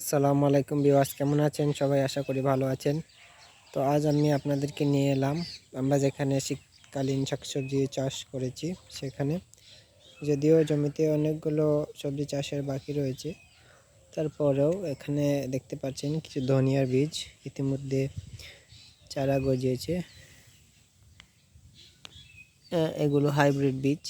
আসসালামু আলাইকুম ভিউয়ার্স, কেমন আছেন সবাই? আশা করি ভালো আছেন। তো আজ আমি আপনাদেরকে নিয়ে এলাম আমরা যেখানে শীতকালীন শাকসবজি চাষ করেছি সেখানে। যদিও জমিতে অনেকগুলো সবজি চাষের বাকি রয়েছে, তারপরেও এখানে দেখতে পাচ্ছেন কিছু ধনিয়ার বীজ ইতিমধ্যে চারা গজিয়েছে। এগুলো হাইব্রিড বীজ।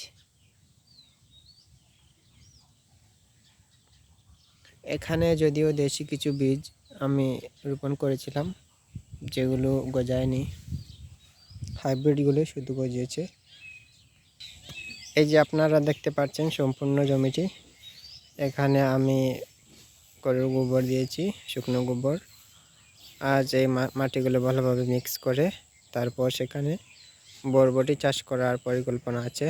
এখানে যদিও দেশি কিছু বীজ আমি রোপণ করেছিলাম, যেগুলো গজায়নি, হাইব্রিডগুলো শুধু গজিয়েছে। এই যে আপনারা দেখতে পাচ্ছেন সম্পূর্ণ জমিটি। এখানে আমি গরুর গোবর দিয়েছি, শুকনো গোবর। আজ এই মাটিগুলো ভালোভাবে মিক্স করে তারপর সেখানে বরবটি চাষ করার পরিকল্পনা আছে।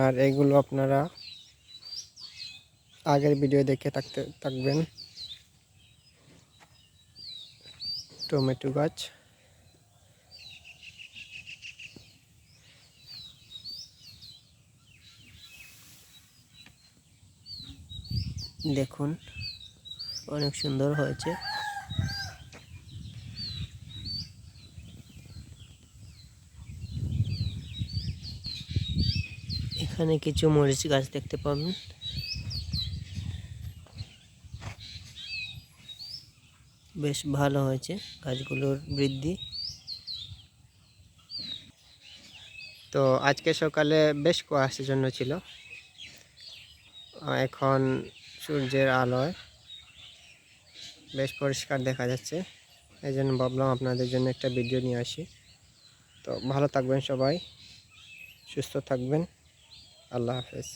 আর এগুলো আপনারা আগের ভিডিও দেখে থাকবেন। টমেটো গাছ, দেখুন অনেক সুন্দর হয়েছে। এখানে কিছু মরিচ গাছ দেখতে পাবেন। বেশ ভালো হয়েছে গাছগুলোর বৃদ্ধি। তো আজকে সকালে বেশ কুয়াশাচ্ছন্ন ছিল, এখন সূর্যের আলোয় বেশ পরিষ্কার দেখা যাচ্ছে। এই জন্য ভাবলাম আপনাদের জন্য একটা ভিডিও নিয়ে আসি। তো ভালো থাকবেন সবাই, সুস্থ থাকবেন। আল্লাহ হাফেজ।